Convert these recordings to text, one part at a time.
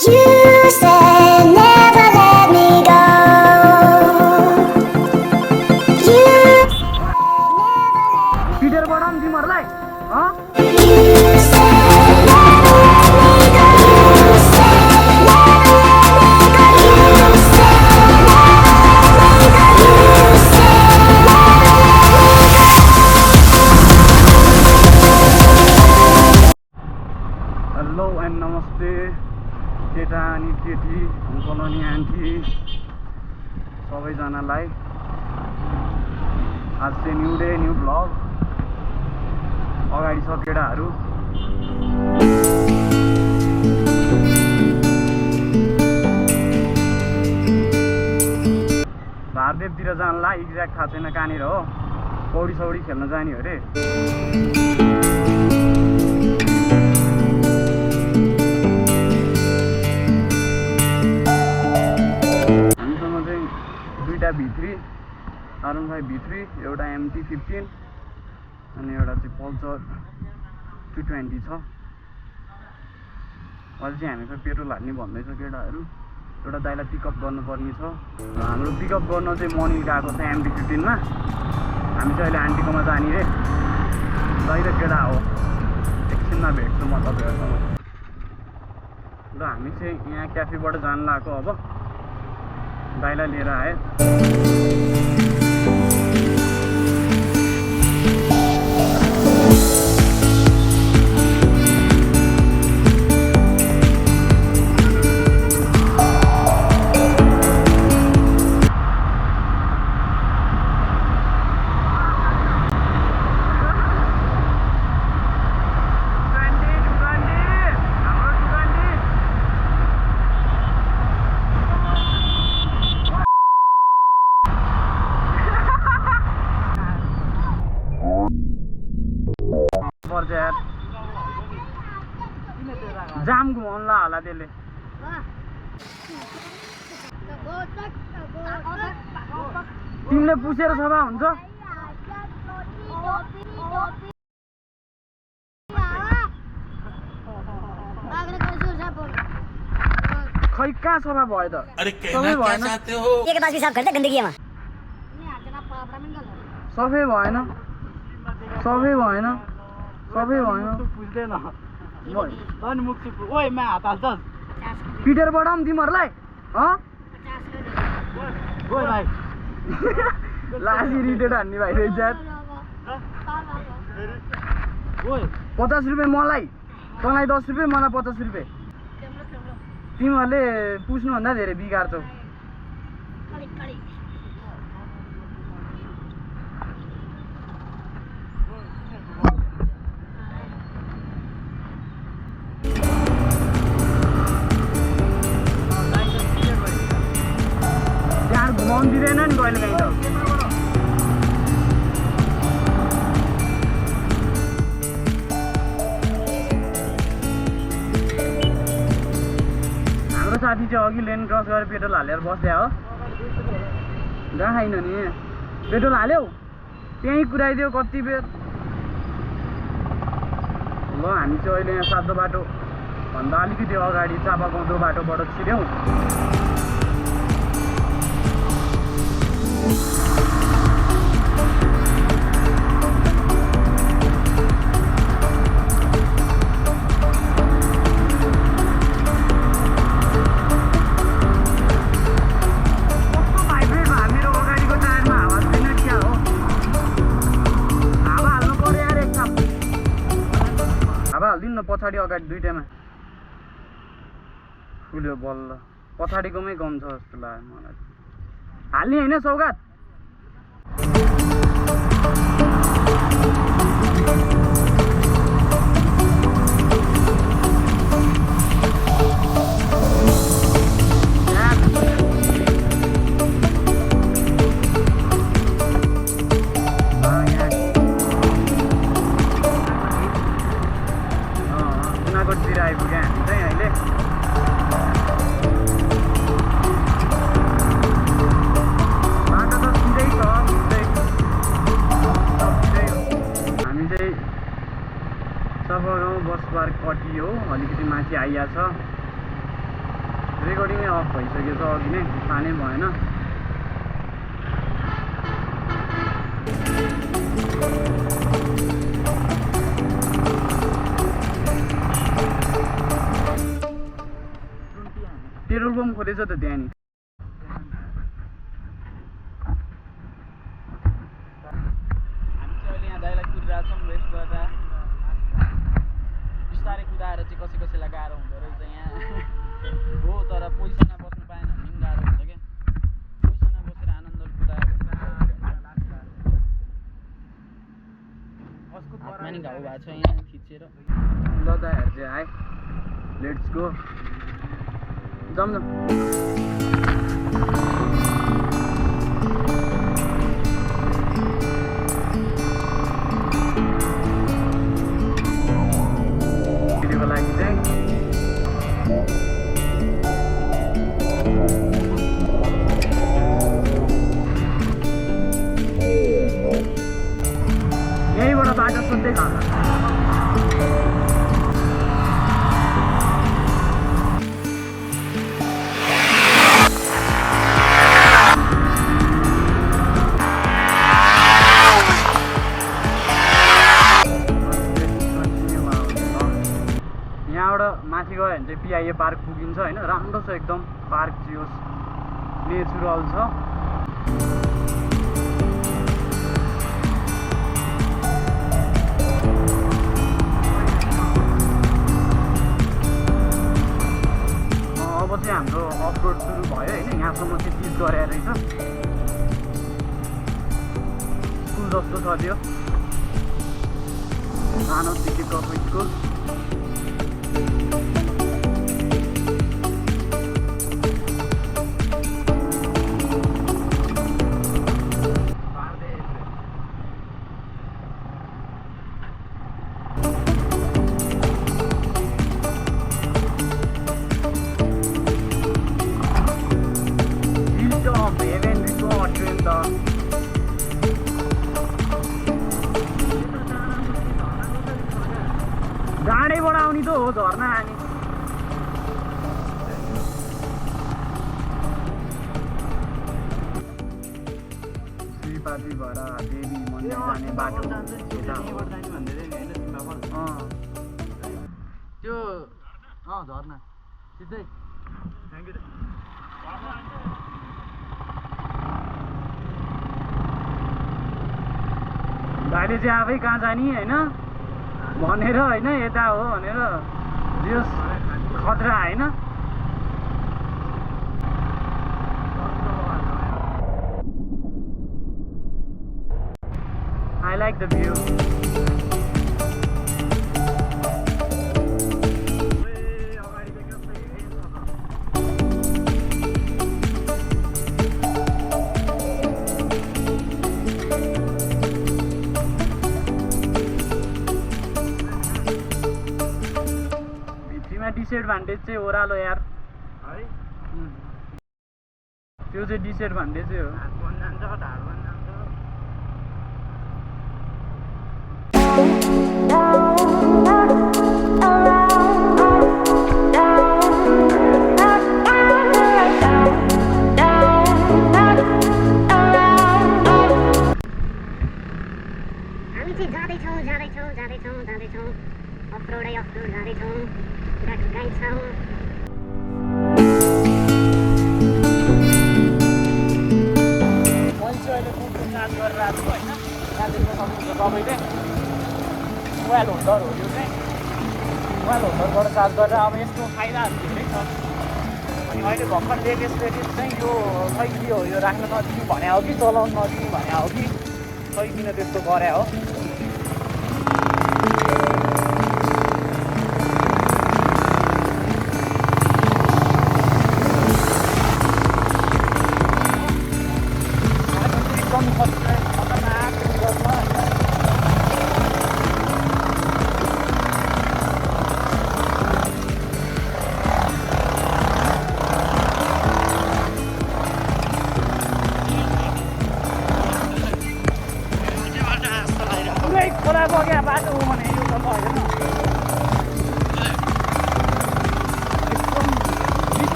You said never let me go. You Peter बडाम तिमीहरुलाई hello and नमस्ते केटा अनि केटी अङ्कल अनि आन्टी सबैजनालाई आज चाहिँ न्यू डे न्यू भ्लग अगाडि छ केटाहरू भारदेवतिर जानलाई एक्ज्याक्ट थाहा छैन कहाँनिर हो पौडी सौडी खेल्न जाने हो अरे दुईटा v3 R15v3 एउटा mt15 अनि एउटा चाहिँ pulsar 220 छ अहिले चाहिँ हामी चाहिँ पेट्रोल हाल्ने भन्दैछ केटाहरू एउटा दाइलाई पिकअप गर्नुपर्ने छ हाम्रो पिकअप गर्न चाहिँ मर्निङ गएको छ mt15 मा हामी चाहिँ अहिले आन्टीकोमा जाने रे दाइ र केटा हो एकछिनमा भेट्छु म तपाईँहरूसँग ल हामी चाहिँ यहाँ क्याफेबाट जान लागेको अब दाइलाई लिएर आए जाम घुमाउनुला होला त्यसले तिमीले पुछेर सभा हुन्छ खै कहाँ सभा भयो त सबै भएन सबै भएन सबै भएन सबै भएन पुज्दैन अनि मुख ओइ मा हात हाल्छस् पिटर बडाम तिमीहरुलाई ओइ भाइ लासी रिटेड हान्ने भाइ रहेछ ओइ 50 रुपैयाँ मलाई तँलाई 10 रुपैयाँ मलाई 50 रुपैयाँ तिमीहरूले पुस्नुभन्दा धेरै बिगार्छौ घुमाउनु दिँदैन नि कहिले काहीँ त हाम्रो साथी चाहिँ अघि लेन क्रस गरेर पेट्रोल हालेर बस्या हो जहाँ खाइन नि पेट्रोल हाल्यौ त्यहीँ कुराइदियो कति बेर ल हामी चाहिँ अहिले यहाँ सातो बाटो भन्दा अलिकति अगाडि चापागाउँदो बाटोबाट छिर्यौँ हाल्दिनु न पछाडि अगाडि दुईटामा फुल्यो बल्ल पछाडिकोमै गम छ जस्तो लाग्यो मलाई हाल्ने होइन सौगात जुनागढतिर आइपुग्यो हामी चाहिँ अहिले बाटो त सिधै छ हामी चाहिँ सफा गाउँ बस पार्क कटी हो अलिकति माथि आइया छ रेकर्डिङै अफ भइसकेछ अघि नै, थाहा भएन। पेट्रोल पम्प खोलेछ त त्यहाँ नि। हामी चाहिँ अहिले यहाँ दाइलाई कुदिरहेको छौँ रेस्ट गर्दा। बिस्तारै कुदाएर चाहिँ कसैलाई गाह्रो हुँदो रहेछ यहाँ हो, तर पोजिसनमा बस्नु पाएन भने पनि गाह्रो हुन्छ क्या। पोजिसनमा बसेर आनन्द कुदायो हातमा नि घाउ भएको छ यहाँ खिचेर। ल दाइहरू चाहिँ आए, लेट्स गो, जाऊँ न। भिडियोको लागि चाहिँ यहीँबाट बाटो सोध्दै खान्छ। माथि गयो भने चाहिँ पिआइए पार्क पुगिन्छ होइन। राम्रो छ एकदम पार्क चाहिँ, नेचुरल छ। अब चाहिँ हाम्रो अफरोड सुरु भयो होइन। यहाँसम्म चाहिँ 30 गरे रहेछ। स्कुल जस्तो छ त्यो, सानो सिटीको स्कुल। डाँडैबाट आउने त हो झर्ना हामी। श्रीपाती भएर देवी मन्दिर जाने बाटो त्यो झर्ना सिधै। भाइले चाहिँ आफै कहाँ जाने होइन भनेर होइन, यता हो भनेर यो खतरा होइन। I like the view. Disadvantage चाहिँ ओह्रालो यार है, त्यो चाहिँ डिसएडभान्टेज हो। हामी चाहिँ जाँदैछौँ अफरोडै अफरोड जाँदैछौँ। चार्ज गरेर आएको छु होइन। यहाँ देख्न सक्नुहुन्छ तपाईँले मोबाइल होल्डर हो यो चाहिँ। मोबाइल होल्डरबाट चार्ज गरेर अब यसको फाइदाहरू धेरै छ। अनि अहिले भर्खर लेटेस्ट चाहिँ यो खै के हो, यो राख्न नदिनु भने हो कि चलाउनु नदिनु भने हो कि खै किन त्यस्तो गरे हो।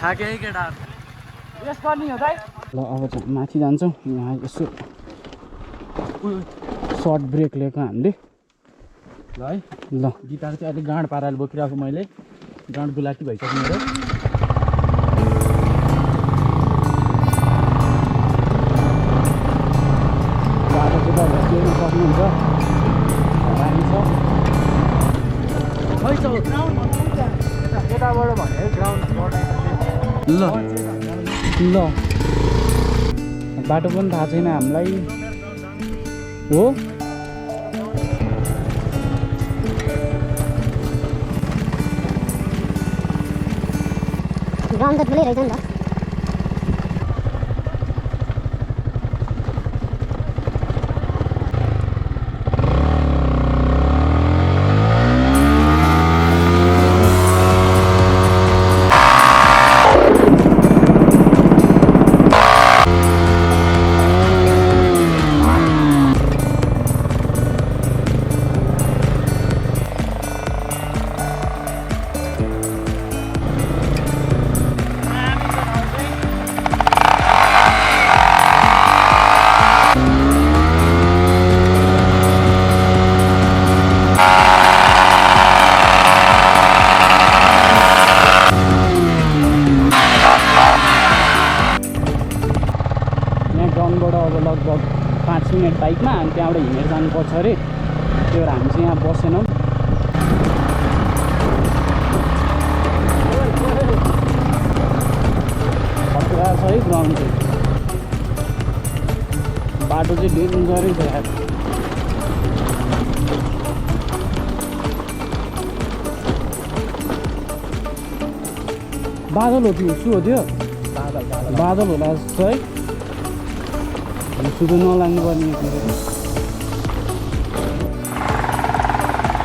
थाके है केटाहरु यस पर्ने हो दाइ ल अब चाहिँ माथि जान्छौँ यहाँ यसो सर्ट ब्रेक लिएको हामीले ल है ल गिटार चाहिँ अलिक गाँड पाराले बोकिरहेको मैले गाँड बुलाकी भइसक्यो मेरो बाटो चाहिँ तपाईँ हेर्नु सक्नुहुन्छ रानी छ खै छ यताबाट भने ग्राउन्ड ल ल बाटो पनि थाहा छैन हामीलाई हो ग्राउन्ड त ठुलै रहेछ नि त ग्राउन्डबाट अब लगभग 5 मिनट बाइकमा अनि त्यहाँबाट हिँडेर जानुपर्छ अरे त्यो भएर हामी चाहिँ यहाँ बसेनौँ खतरा छ है ग्राउन्ड चाहिँ बाटो चाहिँ डेन्जरै छ यार बादल हो कि सु हो त्यो बादल होला जस्तो है सुधो नलाग्नु पर्ने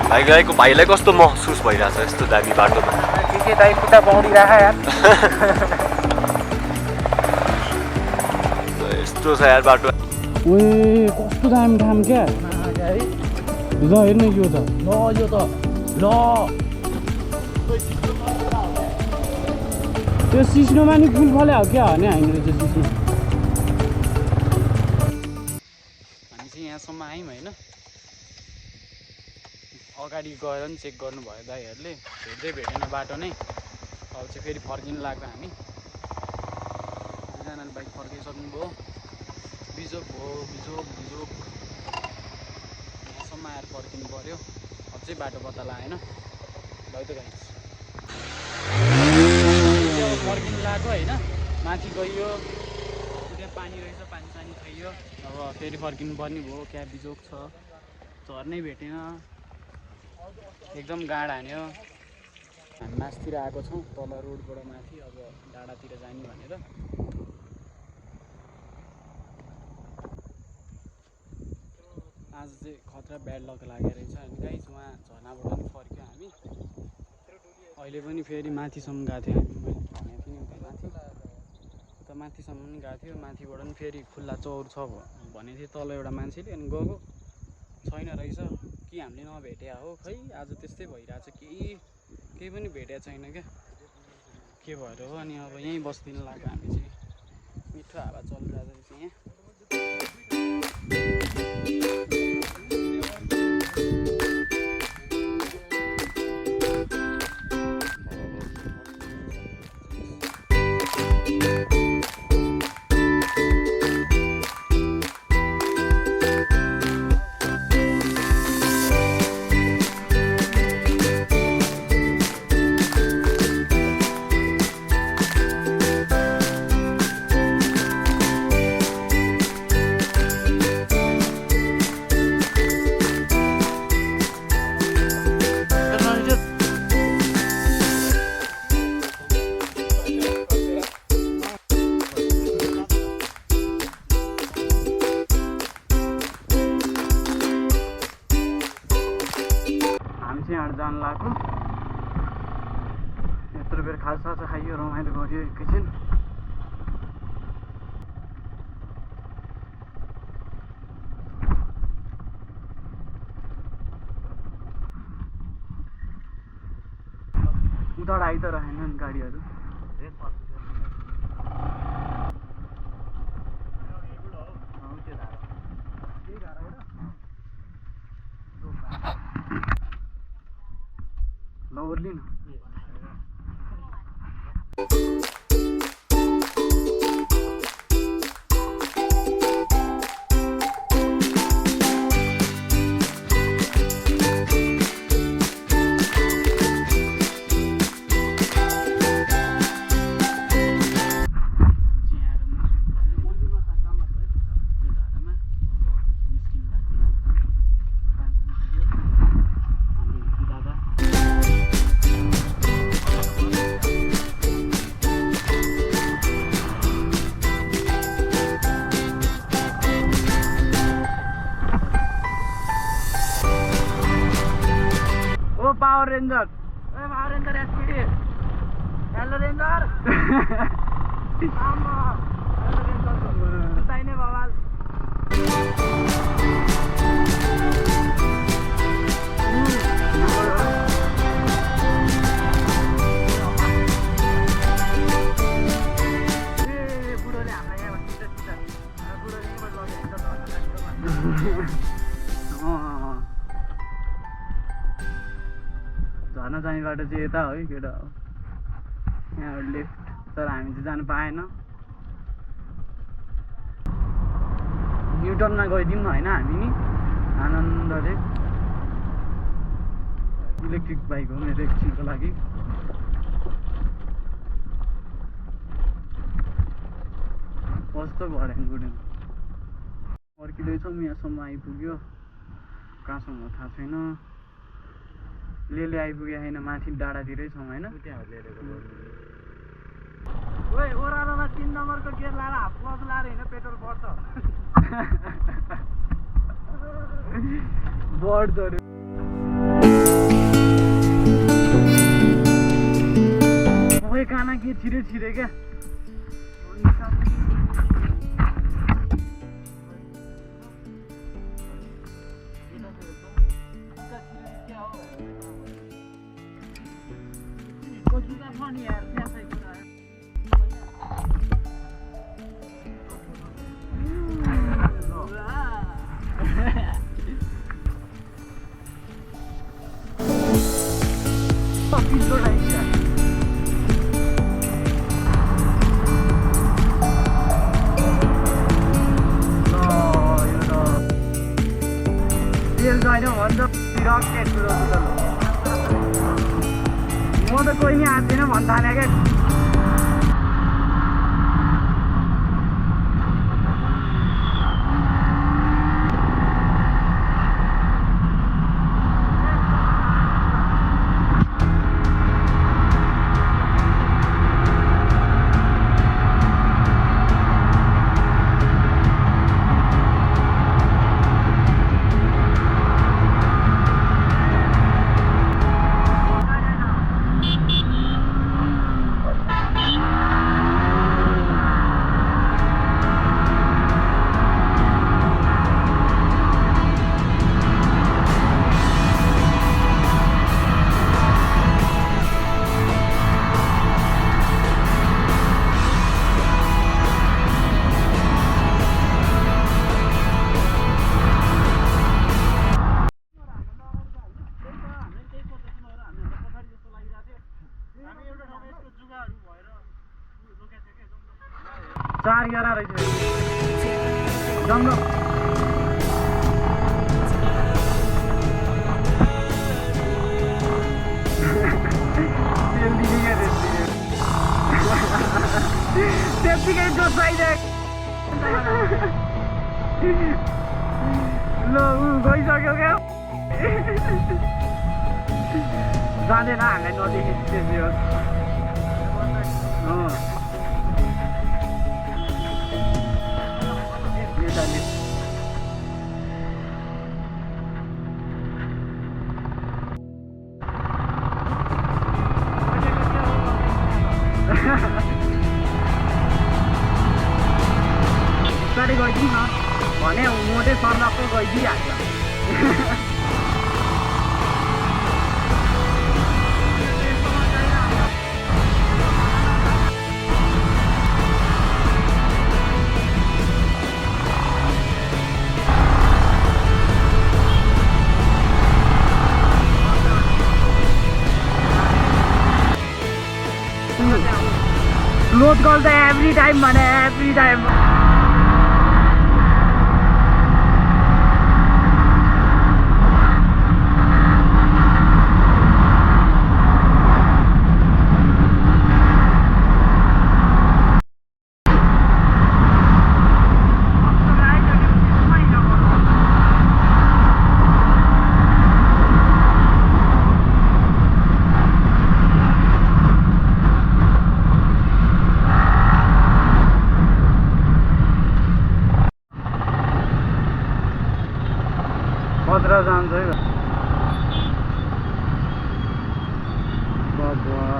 भाइ गएको भाइलाई कस्तो महसुस भइरहेछ यस्तो दामी बाटोमा के दाइ खुट्टा पौडिरह यार यस्तो छ यार बाटो ओए कस्तो दामी ठाम क्या ल हेर्नु यो त ल त्यो सिस्नोमा नि फुल फले हो क्या भने होइन रहेछ सिस्नो हामी चाहिँ यहाँसम्म आयौँ होइन अगाडि गएर पनि चेक गर्नुभयो दाइहरूले भेट्दै भेटेन बाटो नै अब चाहिँ फेरि फर्किनु लाग्दा हामी दुईजनाले बाइक फर्काइसक्नुभयो बिजोक भयो बिजोक यहाँसम्म आएर फर्किनु पऱ्यो अब चाहिँ बाटो पत्ता लागेन ल त गाइस फर्किनु लाग्यो होइन माथि गइयो त्यहाँ पानी रहेछ पानी खाइयो अब फेरि फर्किनु पर्ने भयो क्या बिजोक छ झर्नै भेटेन एकदम गाड हान्यो हामी मासतिर आएको छौँ तल रोडबाट माथि अब डाँडातिर जाने भनेर आज चाहिँ खतरा ब्याड लक लागेको रहेछ अनि गाइस उहाँ झर्नाबाट पनि फर्क्यो हामी अहिले पनि फेरि माथिसम्म गएको थियो हामी मैले भनेको थिएँ नि उता माथि उता माथिसम्म पनि गएको थियो माथिबाट पनि फेरि खुल्ला चौर छ भनेको थियो तल एउटा मान्छेले अनि गएको छैन रहेछ कि हामीले नभेटे हो खै आज त्यस्तै भइरहेछ केही पनि भेटेको छैन क्या के भएर हो अनि अब यहीँ बस्दिन लाग्यो हामी चाहिँ मिठो हावा चलिरहेको रहेछ यहाँ जान लाग्यो यत्रो बेर खाजा खाइयो रमाइलो गऱ्यो एकैछिन उताबाट आइ त रहेन नि गाडीहरू ल ओर्ली न Power Ranger. Hey, Power Ranger SPD. Hello Ranger. Come on. Hello Ranger. बताइने बवाल. ए बुढोले हामीलाई यहाँ भन्दै छ बुढोले यहीँबाट लग्यो नि त झर्न जाने बाटो चाहिँ यता हो है केटा हो यहाँबाट लेफ्ट तर हामी चाहिँ जानु पाएन न्युटनमा गइदिउँ होइन हामी नि आनन्दले इलेक्ट्रिक बाइक हो मेरो एकछिनको लागि कस्तो भएन गुडेन पर्खिँदैछौँ यहाँसम्म आइपुग्यो कहाँसम्म थाहा छैन ले आइपुग्यो होइन माथि डाँडातिरै छौँ होइन ओए ओह्रालोमा 3 नम्बरको गेयर लाएर हाफ क्लच लाएर हिँड्न पेट्रोल बढ्छ बढ्छ अरे ओए काना के छिरे क्या म त कोही नि आँट्दैन भन्न थाले क्या चार ग्यारह रहेछ जङ्गल त्यतिकै जोस आइदिएको ल ऊ गइसक्यो क्या जाँदैन हामीलाई नदेखेपछि त्यसै हो बिस्तारै गइदिउँ न भने मोटे सर्लक्क गइदिइहाल्छ बहुत गल्छ एभ्री टाइम भने एभ्री टाइम खतरा जान्छ है बाबा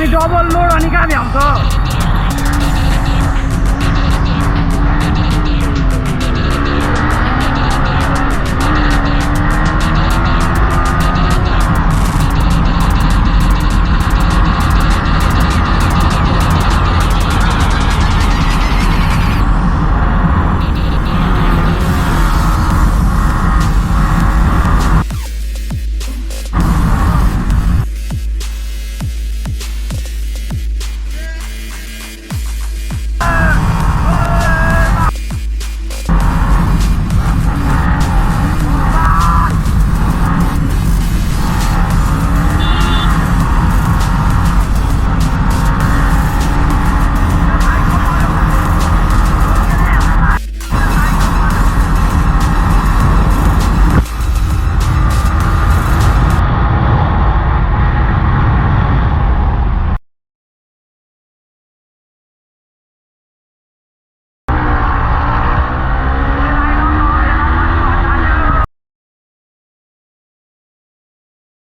डबल लोड अनि कहाँ भ्याउँछ